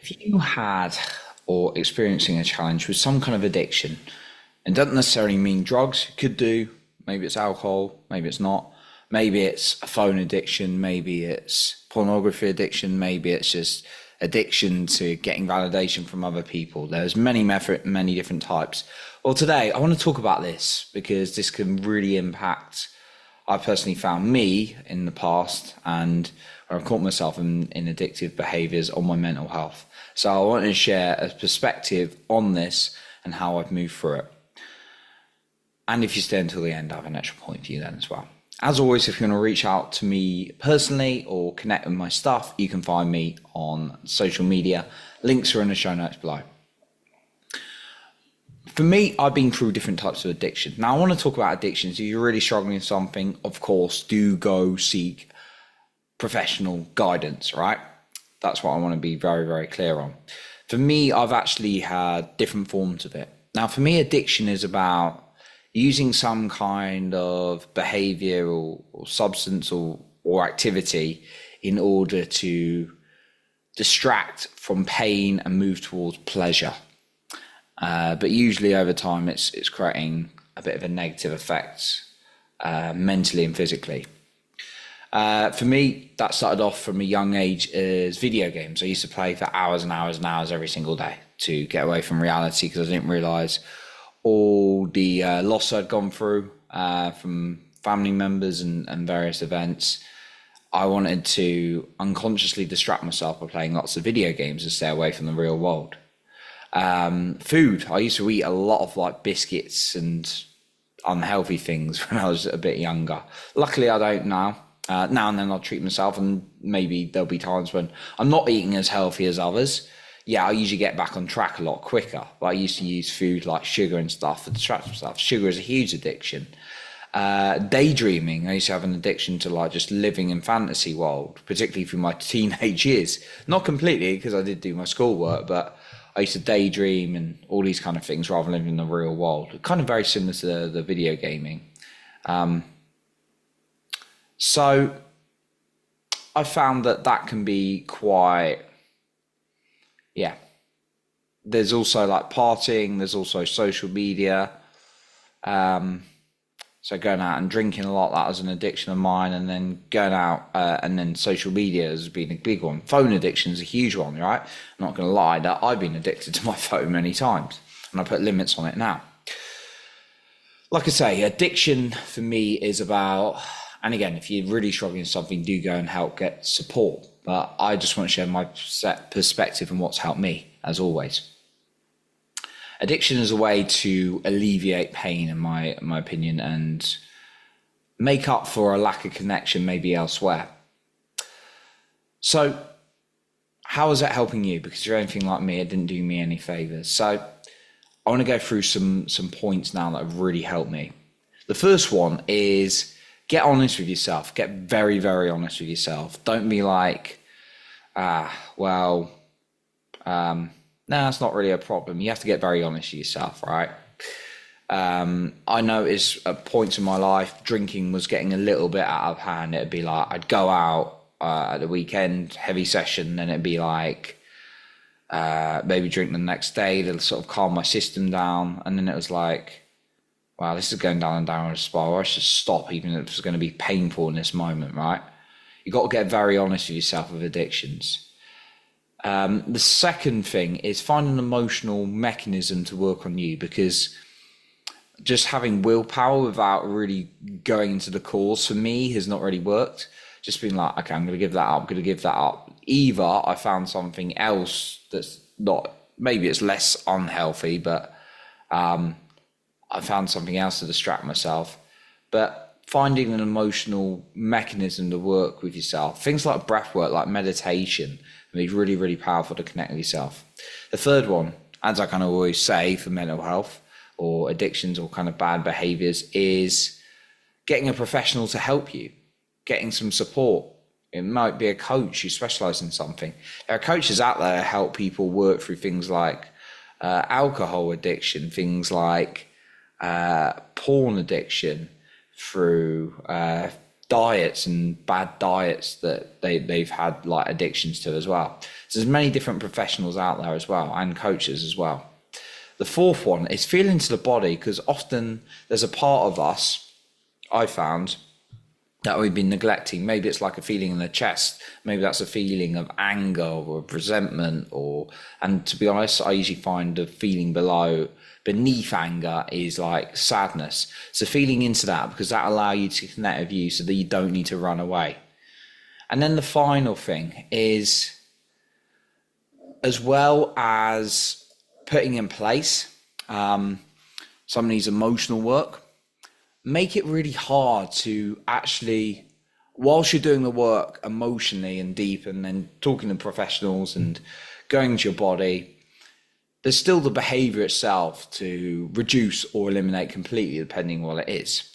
If you had or experiencing a challenge with some kind of addiction, it doesn't necessarily mean drugs, it could do, maybe it's alcohol, maybe it's not, maybe it's a phone addiction, maybe it's pornography addiction, maybe it's just addiction to getting validation from other people. There's many different types. Well, today I want to talk about this because this can really impact. I personally found me in the past and where I've caught myself in addictive behaviors on my mental health. So I want to share a perspective on this and how I've moved through it. And if you stay until the end, I have an extra point for you then as well. As always, if you want to reach out to me personally or connect with my stuff, you can find me on social media. Links are in the show notes below. For me, I've been through different types of addiction. Now, I want to talk about addictions. If you're really struggling with something, of course, do go seek professional guidance, right? That's what I want to be very, very clear on. For me, I've actually had different forms of it. Now, for me, addiction is about using some kind of behavior or substance or activity in order to distract from pain and move towards pleasure. But usually over time, it's creating a bit of a negative effect mentally and physically. For me, that started off from a young age as video games. I used to play for hours and hours and hours every single day to get away from reality because I didn't realise all the loss I'd gone through from family members and various events. I wanted to unconsciously distract myself by playing lots of video games and stay away from the real world. Food, I used to eat a lot of like biscuits and unhealthy things when I was a bit younger. Luckily I don't now. Now and then I'll treat myself, and maybe there'll be times when I'm not eating as healthy as others. Yeah, I usually get back on track a lot quicker. But I used to use food like sugar and stuff to distract myself. Sugar is a huge addiction. Daydreaming, I used to have an addiction to like just living in fantasy world, particularly through my teenage years. Not completely, because I did do my schoolwork, but I used to daydream and all these kind of things rather than living in the real world. Kind of very similar to the video gaming. So I found that can be quite, yeah. There's also like partying, there's also social media. So going out and drinking a lot, that was an addiction of mine. And then going out and then social media has been a big one. Phone addiction is a huge one, right? I'm not going to lie, that I've been addicted to my phone many times and I put limits on it now. Like I say, addiction for me is about, and again, if you're really struggling with something, do go and help get support. But I just want to share my perspective and what's helped me, as always. Addiction is a way to alleviate pain, in my opinion, and make up for a lack of connection maybe elsewhere. So how is that helping you? Because you're anything like me, it didn't do me any favors. So I want to go through some points now that have really helped me. The first one is get honest with yourself. Get very, very honest with yourself. Don't be like, no, it's not really a problem. You have to get very honest with yourself, right? I noticed at points in my life, drinking was getting a little bit out of hand. It'd be like, I'd go out at the weekend, heavy session, then it'd be like, maybe drink the next day to sort of calm my system down. And then it was like, wow, this is going down and down a spiral. I should stop, even if it's going to be painful in this moment, right? You've got to get very honest with yourself with addictions. The second thing is find an emotional mechanism to work on you, because just having willpower without really going into the cause for me has not really worked. Just being like, okay, I'm going to give that up, I'm going to give that up. Either I found something else that's not, maybe it's less unhealthy, but I found something else to distract myself. But finding an emotional mechanism to work with yourself, things like breath work, like meditation, can be really, really powerful to connect with yourself. The third one, as I kind of always say for mental health or addictions or kind of bad behaviors, is getting a professional to help you, getting some support. It might be a coach who specializes in something. There are coaches out there that help people work through things like alcohol addiction, things like porn addiction, through diets and bad diets that they've had like addictions to as well. So there's many different professionals out there as well, and coaches as well. The fourth one is feeling to the body, because often there's a part of us, I found, that we've been neglecting. Maybe it's like a feeling in the chest. Maybe that's a feeling of anger or of resentment, and to be honest, I usually find the feeling beneath anger is like sadness. So feeling into that, because that allows you to connect with you so that you don't need to run away. And then the final thing is, as well as putting in place some of these emotional work, make it really hard to actually, whilst you're doing the work emotionally and deep and then talking to professionals and going to your body, there's still the behavior itself to reduce or eliminate completely, depending on what it is.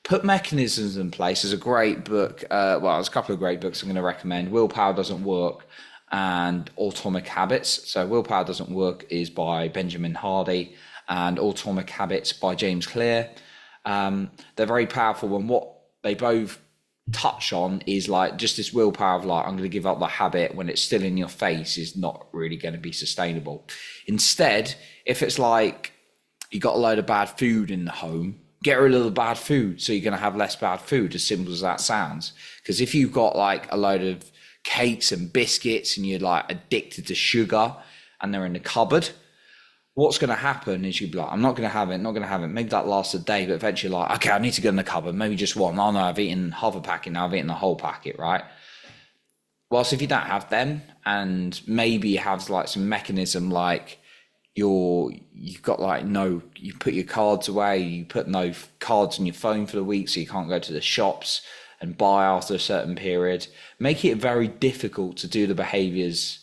Put mechanisms in place. There's a great book, there's a couple of great books I'm going to recommend. Willpower Doesn't Work and Atomic Habits. So Willpower Doesn't Work is by Benjamin Hardy, and Atomic Habits by James Clear. They're very powerful, and what they both touch on is like just this willpower of like, I'm going to give up the habit when it's still in your face is not really going to be sustainable. Instead, if it's like you got a load of bad food in the home, get rid of the bad food so you're going to have less bad food, as simple as that sounds. Because if you've got like a load of cakes and biscuits and you're like addicted to sugar and they're in the cupboard, what's going to happen is you'll be like, I'm not going to have it. Maybe that lasts a day, but eventually like, okay, I need to go in the cupboard, maybe just one. Oh no, I've eaten half a packet, now I've eaten the whole packet, right? Whilst if you don't have them, and maybe you have like some mechanism like you've got like you put your cards away, you put no cards on your phone for the week so you can't go to the shops and buy after a certain period, make it very difficult to do the behaviors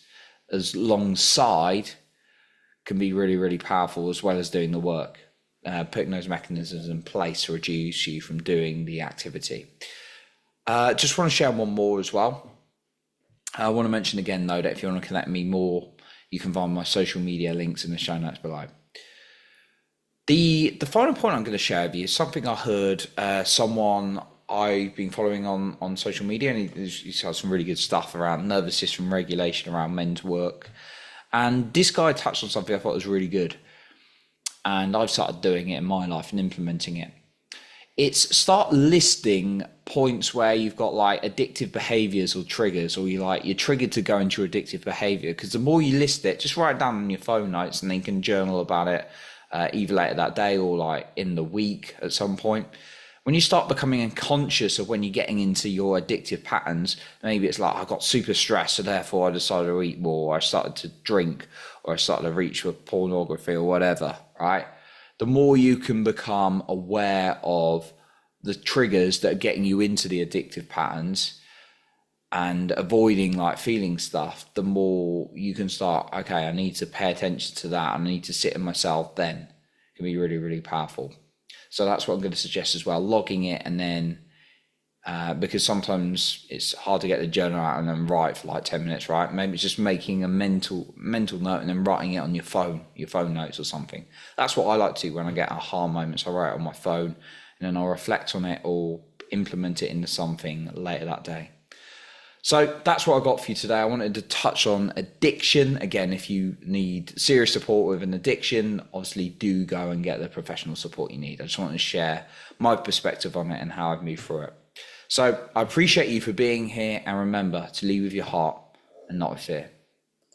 as alongside can be really, really powerful, as well as doing the work, putting those mechanisms in place to reduce you from doing the activity. Just want to share one more as well. I want to mention again, though, that if you want to connect me more, you can find my social media links in the show notes below. The final point I'm going to share with you is something I heard someone I've been following on social media, and he's got some really good stuff around nervous system regulation, around men's work. And this guy touched on something I thought was really good. And I've started doing it in my life and implementing it. It's start listing points where you've got like addictive behaviors or triggers, or you're triggered to go into your addictive behavior. Because the more you list it, just write it down on your phone notes, and then you can journal about it either later that day or like in the week at some point. When you start becoming unconscious of when you're getting into your addictive patterns, maybe it's like I got super stressed, so therefore I decided to eat more, or I started to drink, or I started to reach for pornography or whatever, right? The more you can become aware of the triggers that are getting you into the addictive patterns and avoiding like feeling stuff, the more you can start, okay, I need to pay attention to that. I need to sit in myself then. It can be really, really powerful. So that's what I'm going to suggest as well, logging it, and then because sometimes it's hard to get the journal out and then write for like 10 minutes, right? Maybe it's just making a mental note and then writing it on your phone notes or something. That's what I like to do when I get aha moments. I write it on my phone, and then I'll reflect on it or implement it into something later that day. So that's what I got for you today. I wanted to touch on addiction. Again, if you need serious support with an addiction, obviously do go and get the professional support you need. I just wanted to share my perspective on it and how I've moved through it. So I appreciate you for being here, and remember to lead with your heart and not with fear.